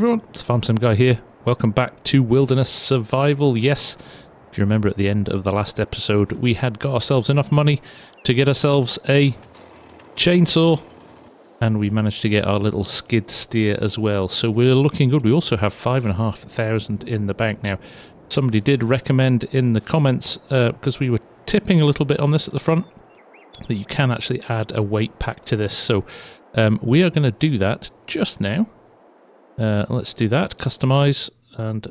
everyone, it's FarmSimGuy here. Welcome back to Wilderness Survival. Yes, if you remember at the end of the last episode, we had got ourselves enough money to get ourselves a chainsaw, and we managed to get our little skid steer as well. So we're looking good. We also have 5,500 in the bank now. Somebody did recommend in the comments, because we were tipping a little bit on this at the front, that you can actually add a weight pack to this. So we are going to do that just now. Let's do that. Customize and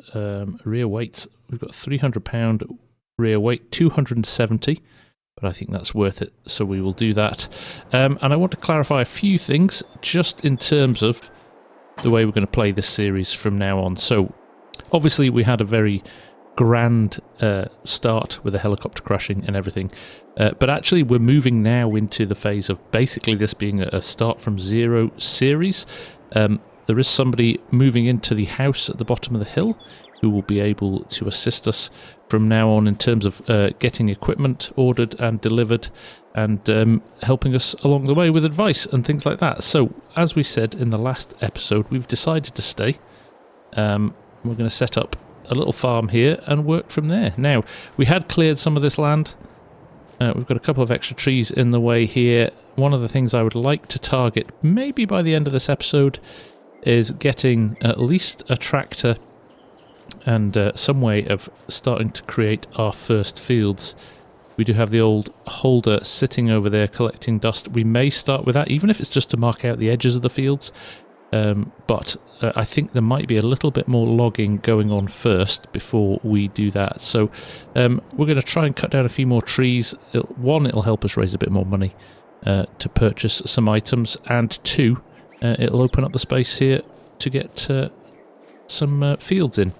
rear weights. We've got £300 rear weight, 270, but I think that's worth it, so we will do that. And I want to clarify a few things just in terms of the way we're going to play this series from now on. So obviously we had a very grand start with a helicopter crashing and everything, but actually we're moving now into the phase of basically this being a start from zero series. There is somebody moving into the house at the bottom of the hill who will be able to assist us from now on in terms of getting equipment ordered and delivered, and helping us along the way with advice and things like that. So as we said in the last episode, we've decided to stay. We're going to set up a little farm here and work from there. Now, we had cleared some of this land. We've got a couple of extra trees in the way here. One of the things I would like to target, maybe by the end of this episode, is getting at least a tractor and some way of starting to create our first fields. We do have the old holder sitting over there collecting dust. We may start with that, even if it's just to mark out the edges of the fields. But I think there might be a little bit more logging going on first before we do that. So we're going to try and cut down a few more trees. It'll help us raise a bit more money to purchase some items, and two, it'll open up the space here to get some fields in.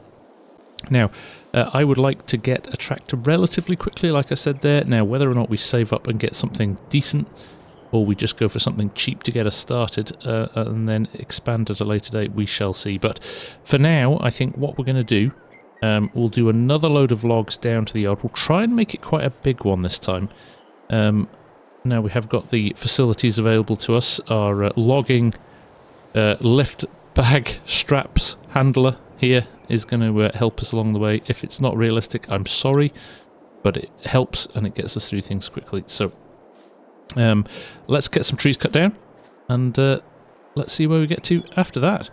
Now, I would like to get a tractor relatively quickly, like I said there. Now, whether or not we save up and get something decent, or we just go for something cheap to get us started and then expand at a later date, we shall see. But for now, I think what we're going to do, we'll do another load of logs down to the yard. We'll try and make it quite a big one this time. Now we have got the facilities available to us. Our logging lift bag straps handler here is going to help us along the way. If it's not realistic, I'm sorry, but it helps and it gets us through things quickly. So let's get some trees cut down, and let's see where we get to after that.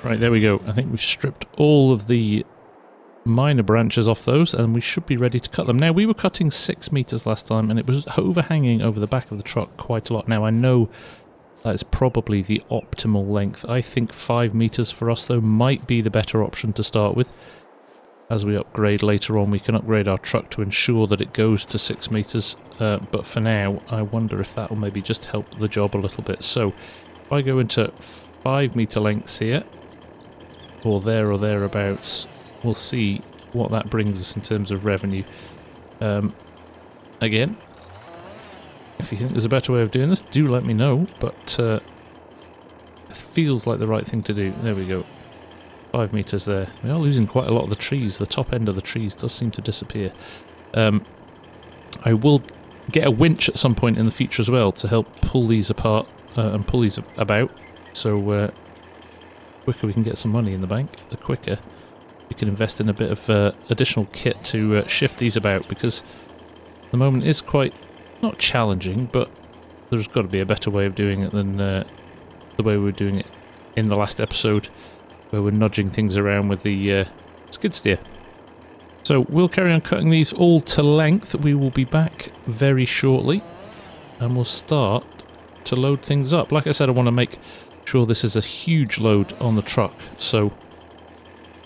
Right, there we go. I think we've stripped all of the minor branches off those, and we should be ready to cut them. Now, we were cutting 6 meters last time, and it was overhanging over the back of the truck quite a lot. Now, I know that's probably the optimal length. I think 5 meters for us, though, might be the better option to start with. As we upgrade later on, we can upgrade our truck to ensure that it goes to 6 meters. But for now, I wonder if that will maybe just help the job a little bit. So, if I go into 5 meter lengths here, or thereabouts, we'll see what that brings us in terms of revenue. Again, if you think there's a better way of doing this, do let me know, but it feels like the right thing to do. There we go. 5 meters there. We are losing quite a lot of the trees. The top end of the trees does seem to disappear. I will get a winch at some point in the future as well to help pull these apart and pull these about. So quicker we can get some money in the bank, the quicker we can invest in a bit of additional kit to shift these about, because the moment is quite, not challenging, but there's got to be a better way of doing it than the way we were doing it in the last episode, where we're nudging things around with the skid steer. So we'll carry on cutting these all to length. We will be back very shortly, and we'll start to load things up. Like I said, I want to make sure this is a huge load on the truck, so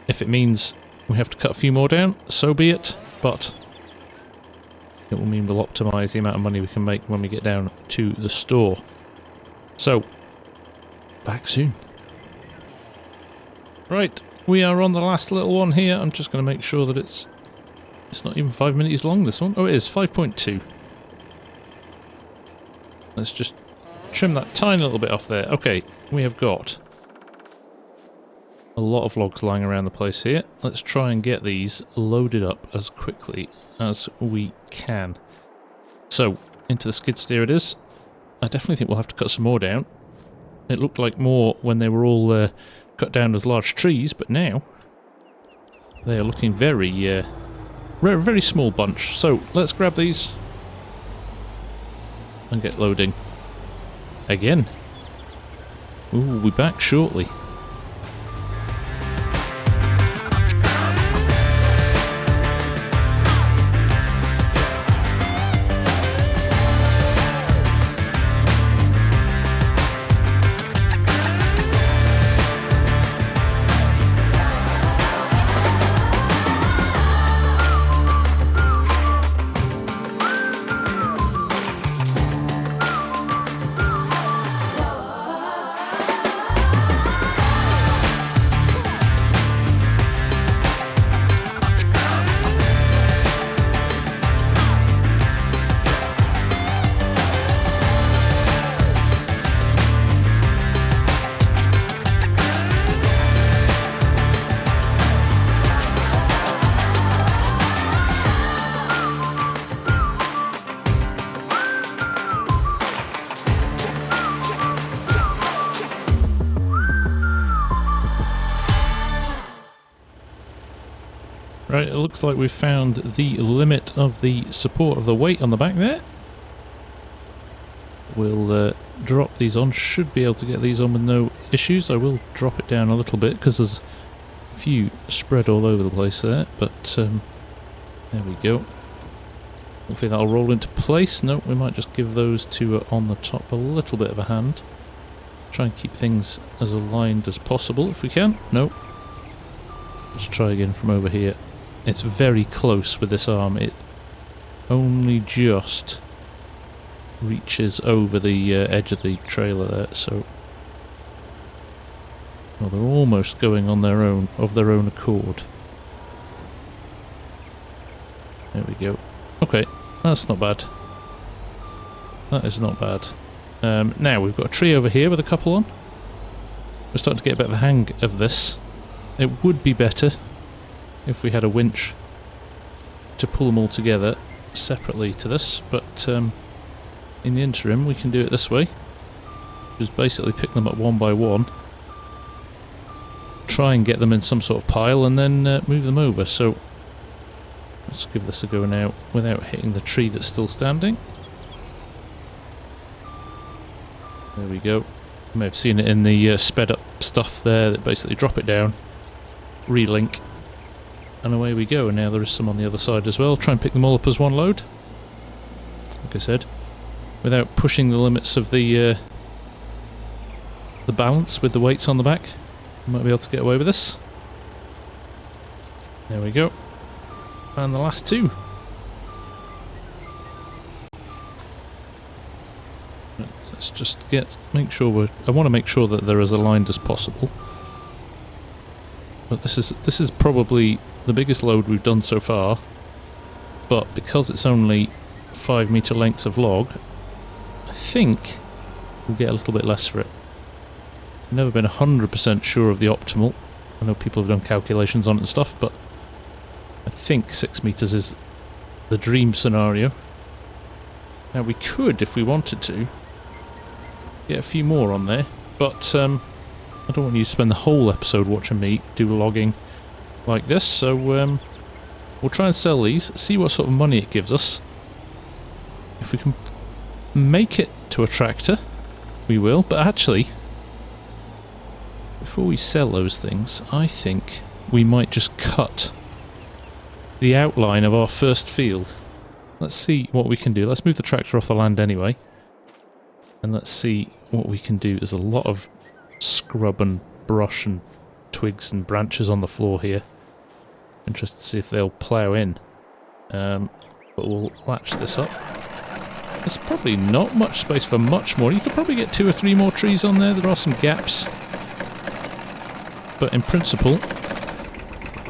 if it means we have to cut a few more down, so be it, but it will mean we'll optimise the amount of money we can make when we get down to the store. So, back soon. Right, we are on the last little one here. I'm just going to make sure that it's not even 5 minutes long, this one. Oh, it is, 5.2. Let's just trim that tiny little bit off there. Okay, we have got a lot of logs lying around the place here. Let's try and get these loaded up as quickly as we can. So, into the skid steer it is. I definitely think we'll have to cut some more down. It looked like more when they were all cut down as large trees, but now they are looking very, very small bunch. So, let's grab these and get loading. Again. Ooh, we'll be back shortly. Right, it looks like we've found the limit of the support of the weight on the back there. We'll drop these on, should be able to get these on with no issues. I will drop it down a little bit because there's a few spread all over the place there, but there we go. Hopefully that'll roll into place. No, we might just give those two on the top a little bit of a hand. Try and keep things as aligned as possible if we can. No. Let's try again from over here. It's very close with this arm. It only just reaches over the edge of the trailer there, so well, they're almost going on their own, of their own accord. There we go. Okay, that's not bad. That is not bad. Now we've got a tree over here with a couple on. We're starting to get a bit of a hang of this. It would be better if we had a winch to pull them all together separately to this, but in the interim we can do it this way. Just basically pick them up one by one, try and get them in some sort of pile, and then move them over. So let's give this a go now without hitting the tree that's still standing. There we go. You may have seen it in the sped up stuff there, that basically drop it down, relink, and away we go. And now there is some on the other side as well. Try and pick them all up as one load, like I said, without pushing the limits of the balance with the weights on the back. You might be able to get away with this. There we go. And the last two. Let's just make sure I want to make sure that they're as aligned as possible. But this is probably the biggest load we've done so far, but because it's only 5 meter lengths of log, I think we'll get a little bit less for it. I've never been 100% sure of the optimal. I know people have done calculations on it and stuff, but I think 6 meters is the dream scenario. Now we could, if we wanted to, get a few more on there, but I don't want you to spend the whole episode watching me do logging like this, so we'll try and sell these, see what sort of money it gives us. If we can make it to a tractor, we will, but actually, before we sell those things, I think we might just cut the outline of our first field. Let's see what we can do. Let's move the tractor off the land anyway, and let's see what we can do. There's a lot of scrub and brush and twigs and branches on the floor here. Interested to see if they'll plough in. But we'll latch this up. There's probably not much space for much more. You could probably get 2 or 3 more trees on there. There are some gaps. But in principle,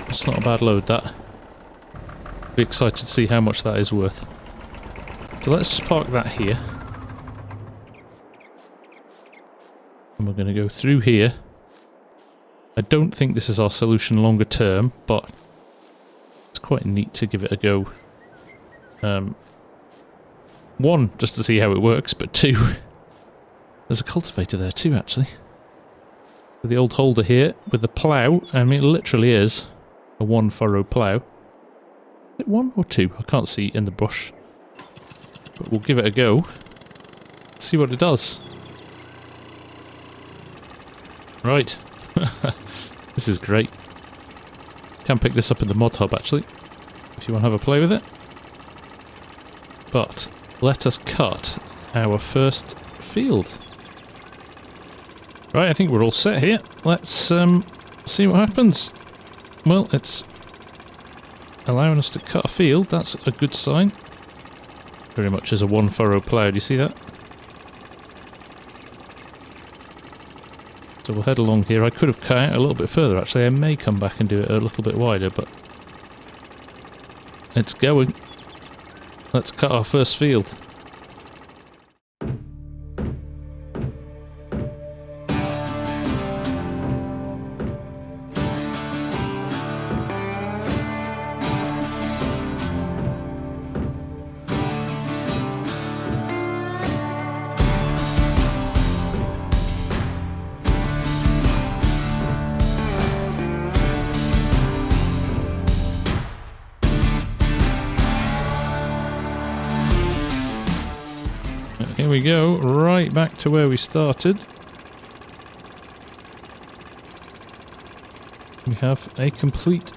it's not a bad load, that. Be excited to see how much that is worth. So let's just park that here. And we're going to go through here. I don't think this is our solution longer term, but it's quite neat to give it a go. 1, just to see how it works, but 2, there's a cultivator there too, actually. With the old holder here, with the plough. I mean, it literally is a 1-furrow plough. Is it 1 or 2? I can't see in the bush. But we'll give it a go. See what it does. Right. This is great. Can pick this up in the mod hub, actually, if you want to have a play with it. But let us cut our first field. Right, I think we're all set here. Let's see what happens. Well, it's allowing us to cut a field. That's a good sign. Very much as a 1-furrow plough. Do you see that? So we'll head along here. I could have cut out a little bit further, actually. I may come back and do it a little bit wider, but it's going. Let's cut our first field. Here we go, right back to where we started. We have a complete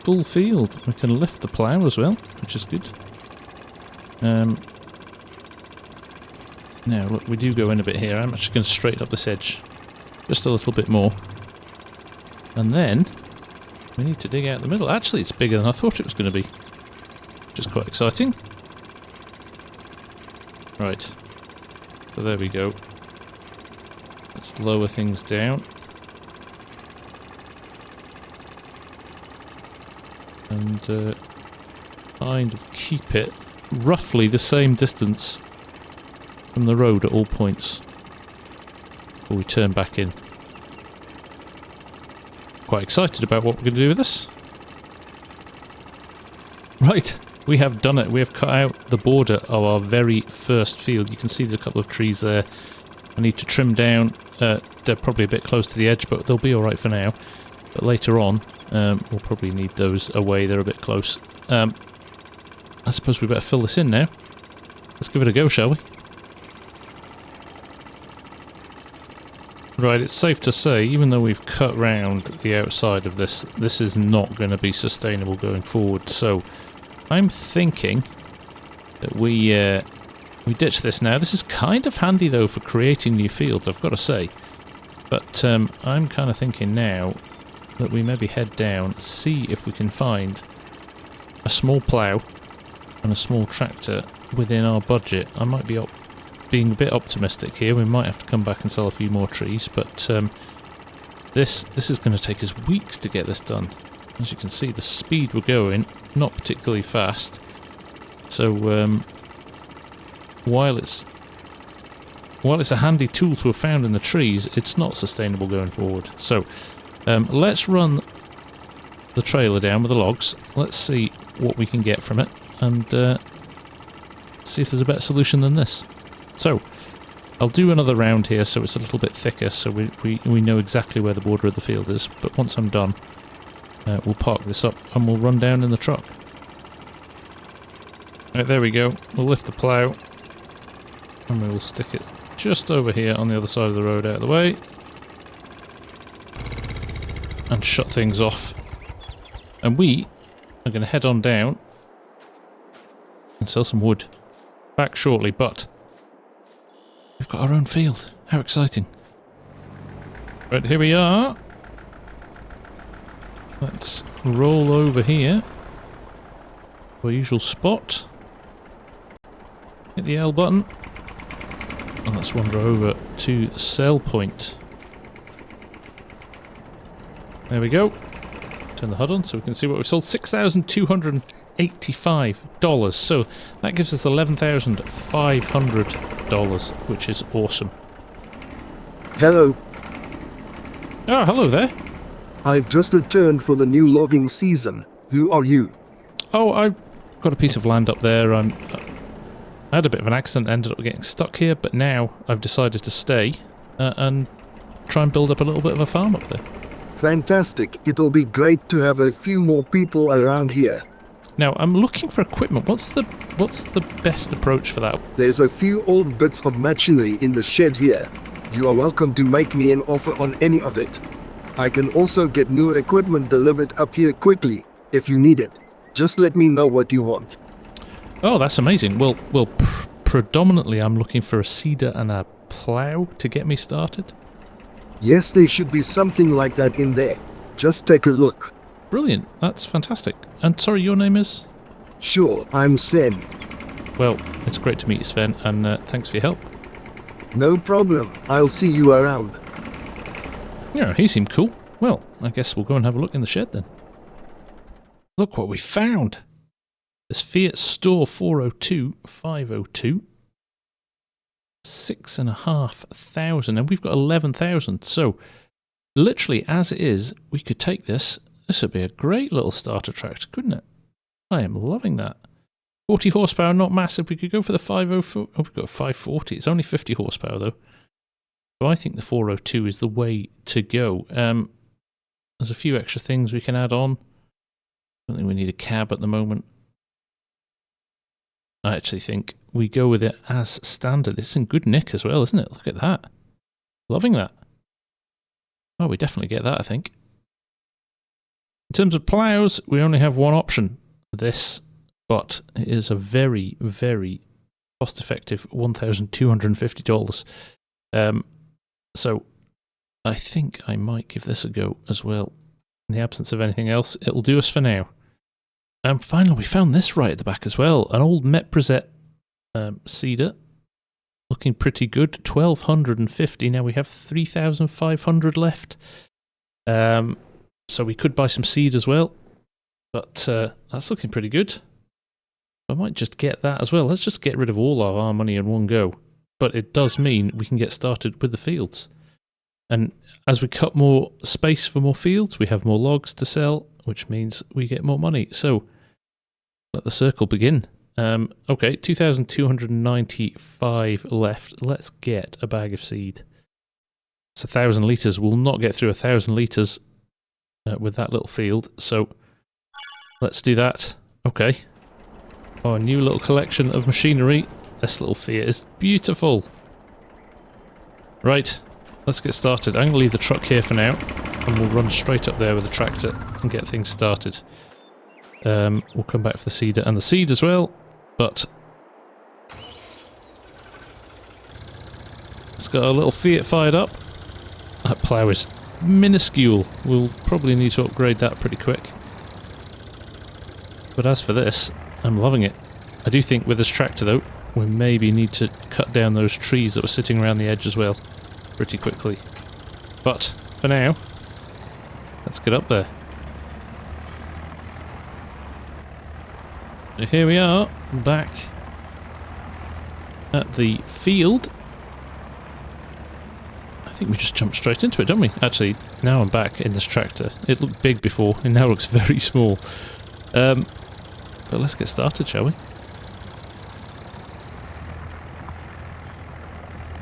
full field. We can lift the plough as well, which is good. Now look, we do go in a bit here. I'm actually going to straighten up this edge just a little bit more. And then we need to dig out the middle. Actually, it's bigger than I thought it was going to be, which is quite exciting. Right. So there we go. Let's lower things down. And kind of keep it roughly the same distance from the road at all points before we turn back in. Quite excited about what we're going to do with this. Right. We have done it. We have cut out the border of our very first field. You can see there's a couple of trees there. I need to trim down. They're probably a bit close to the edge, but they'll be alright for now. But later on, we'll probably need those away. They're a bit close. I suppose we better fill this in now. Let's give it a go, shall we? Right, it's safe to say, even though we've cut round the outside of this, this is not going to be sustainable going forward. So I'm thinking that we ditch this now. This is kind of handy though for creating new fields, I've got to say. But I'm kind of thinking now that we maybe head down, see if we can find a small plough and a small tractor within our budget. I might be being a bit optimistic here. We might have to come back and sell a few more trees, but this is going to take us weeks to get this done. As you can see, the speed we're going, not particularly fast. So while it's a handy tool to have found in the trees, it's not sustainable going forward. So let's run the trailer down with the logs. Let's see what we can get from it, and see if there's a better solution than this. So I'll do another round here so it's a little bit thicker, so we know exactly where the border of the field is. But once I'm done, we'll park this up and we'll run down in the truck. Right, there we go. We'll lift the plough and we will stick it just over here on the other side of the road, out of the way, and shut things off. And we are going to head on down and sell some wood. Back shortly, but we've got our own field. How exciting. Right, here we are. Let's roll over here to our usual spot. Hit the L button. And let's wander over to the sell point. There we go. Turn the HUD on so we can see what we've sold. $6,285. So that gives us $11,500, which is awesome. Hello. Oh, hello there. I've just returned for the new logging season. Who are you? Oh, I've got a piece of land up there. I had a bit of an accident, ended up getting stuck here, but now I've decided to stay and try and build up a little bit of a farm up there. Fantastic. It'll be great to have a few more people around here. Now, I'm looking for equipment. What's the best approach for that? There's a few old bits of machinery in the shed here. You are welcome to make me an offer on any of it. I can also get new equipment delivered up here quickly, if you need it. Just let me know what you want. Oh, that's amazing. Well, predominantly I'm looking for a seeder and a plough to get me started. Yes, there should be something like that in there. Just take a look. Brilliant. That's fantastic. And sorry, your name is? Sure, I'm Sven. Well, it's great to meet you, Sven, and thanks for your help. No problem. I'll see you around. Yeah, he seemed cool. Well, I guess we'll go and have a look in the shed then. Look what we found. This Fiat Store 402 502. 6,500, and we've got 11,000. So, literally, as it is, we could take this. This would be a great little starter tractor, couldn't it? I am loving that. 40 horsepower, not massive. We could go for the 504. Oh, we've got a 540. It's only 50 horsepower, though. So I think the 402 is the way to go. There's a few extra things we can add on. I don't think we need a cab at the moment. I actually think we go with it as standard. It's in good nick as well, isn't it? Look at that. Loving that. Oh, we definitely get that, I think. In terms of ploughs, we only have one option. This, but it is a very, very cost-effective $1,250. So I think I might give this a go as well. In the absence of anything else, it'll do us for now. And finally, we found this right at the back as well. An old Meprizet seeder. Looking pretty good. 1,250. Now we have 3,500 left. So we could buy some seed as well. But that's looking pretty good. I might just get that as well. Let's just get rid of all of our money in one go. But it does mean we can get started with the fields. And as we cut more space for more fields, we have more logs to sell, which means we get more money. So let the circle begin. Okay, 2,295 left. Let's get a bag of seed. It's 1,000 litres. We'll not get through 1,000 litres with that little field. So let's do that. Okay. Oh, a new little collection of machinery. This little Fiat is beautiful. Right, let's get started. I'm going to leave the truck here for now, and we'll run straight up there with the tractor and get things started. We'll come back for the seeder and the seed as well, but let's get our little Fiat fired up. That plough is minuscule. We'll probably need to upgrade that pretty quick. But as for this, I'm loving it. I do think with this tractor though, we maybe need to cut down those trees that were sitting around the edge as well pretty quickly. But for now, let's get up there. So here we are, back at the field. I think we just jumped straight into it, don't we? Actually, now I'm back in this tractor. It looked big before, it now looks very small. But let's get started, shall we?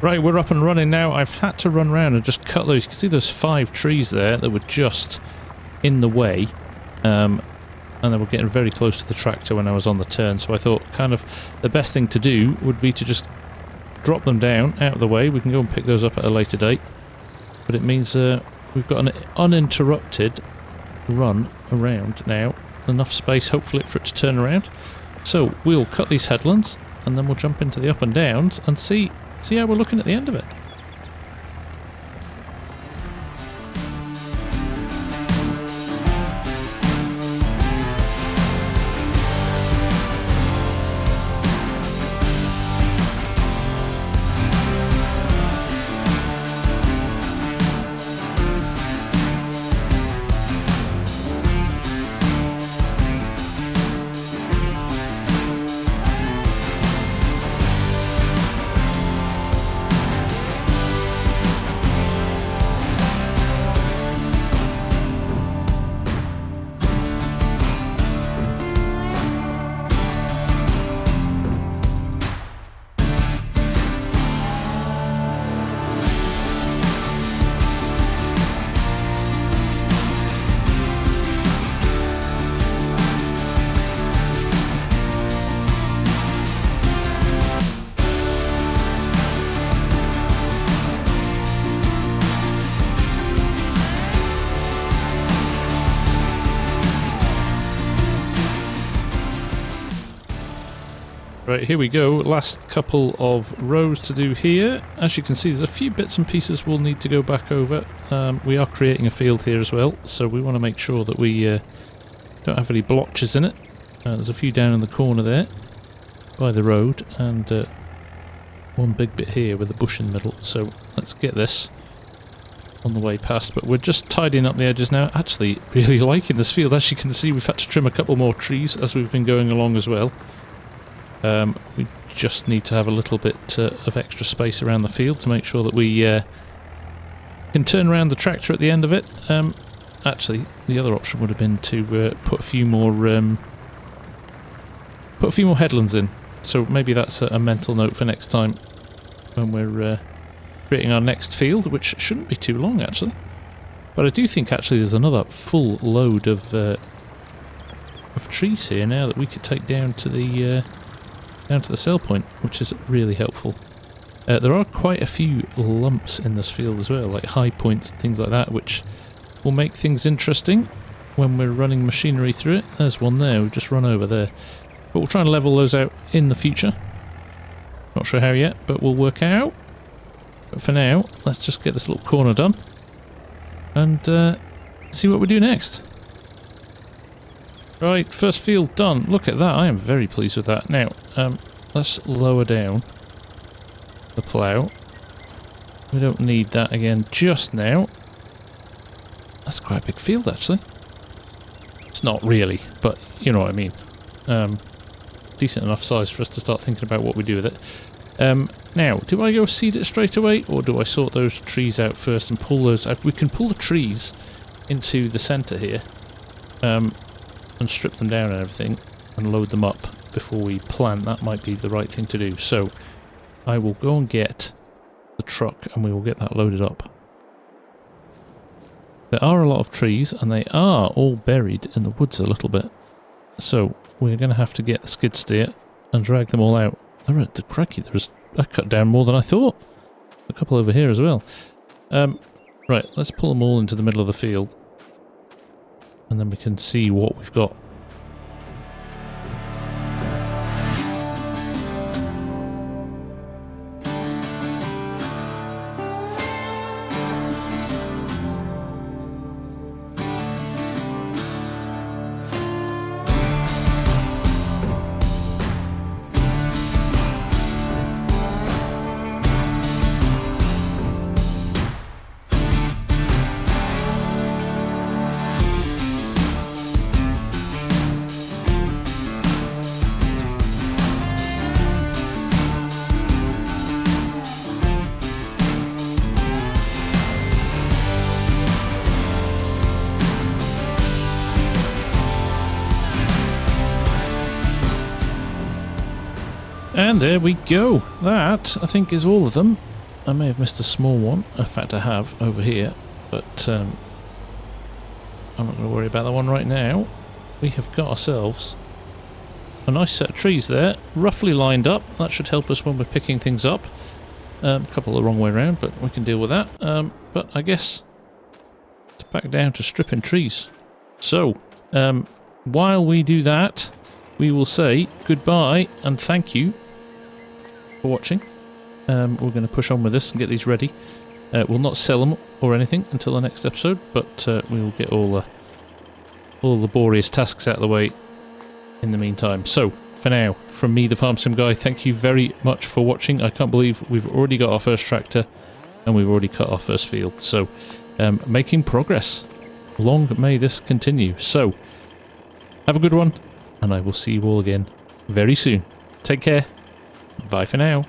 Right, we're up and running now. I've had to run around and just cut those. You can see those 5 trees there that were just in the way. And they were getting very close to the tractor when I was on the turn. So I thought kind of the best thing to do would be to just drop them down out of the way. We can go and pick those up at a later date. But it means we've got an uninterrupted run around now. Enough space, hopefully, for it to turn around. So we'll cut these headlands and then we'll jump into the up and downs and see how we're looking at the end of it. Right, here we go. Last couple of rows to do here. As you can see, there's a few bits and pieces we'll need to go back over. We are creating a field here as well, so we want to make sure that we don't have any blotches in it. There's a few down in the corner there by the road, and one big bit here with a bush in the middle. So let's get this on the way past, but we're just tidying up the edges now. Actually, really liking this field. As you can see, we've had to trim a couple more trees as we've been going along as well. We just need to have a little bit of extra space around the field to make sure that we can turn around the tractor at the end of it. Actually, the other option would have been to put a few more headlands in. So maybe that's a mental note for next time when we're creating our next field, which shouldn't be too long actually. But I do think actually there's another full load of trees here now that we could take down to the sell point, which is really helpful. There are quite a few lumps in this field as well, like high points and things like that, which will make things interesting when we're running machinery through it. There's one there, we've just run over there. But we'll try and level those out in the future. Not sure how yet, but we'll work out. But for now, let's just get this little corner done and see what we do next. Right, first field done. Look at that, I am very pleased with that. Now, let's lower down the plough. We don't need that again just now. That's quite a big field actually. It's not really, but you know what I mean. Decent enough size for us to start thinking about what we do with it. Now, do I go seed it straight away, or do I sort those trees out first and pull those out? We can pull the trees into the centre here. And strip them down and everything and load them up before we plant. That might be the right thing to do. So I will go and get the truck and we will get that loaded up. There are a lot of trees and they are all buried in the woods a little bit. So we're going to have to get the skid steer and drag them all out. They're at the cracky. I cut down more than I thought. A couple over here as well. Right, let's pull them all into the middle of the field. And then we can see what we've got. And there we go. That, I think, is all of them. I may have missed a small one. In fact, I have over here. But I'm not going to worry about that one right now. We have got ourselves a nice set of trees there, roughly lined up. That should help us when we're picking things up. A couple the wrong way around, but we can deal with that. But I guess it's back down to stripping trees. So, while we do that, we will say goodbye and thank you for watching. We're going to push on with this and get these ready. We'll not sell them or anything until the next episode, but we will get all the laborious tasks out of the way in the meantime. So, for now, from me, the FarmSim guy, thank you very much for watching. I can't believe we've already got our first tractor and we've already cut our first field. So, making progress. Long may this continue. So, have a good one, and I will see you all again very soon. Take care. Bye for now.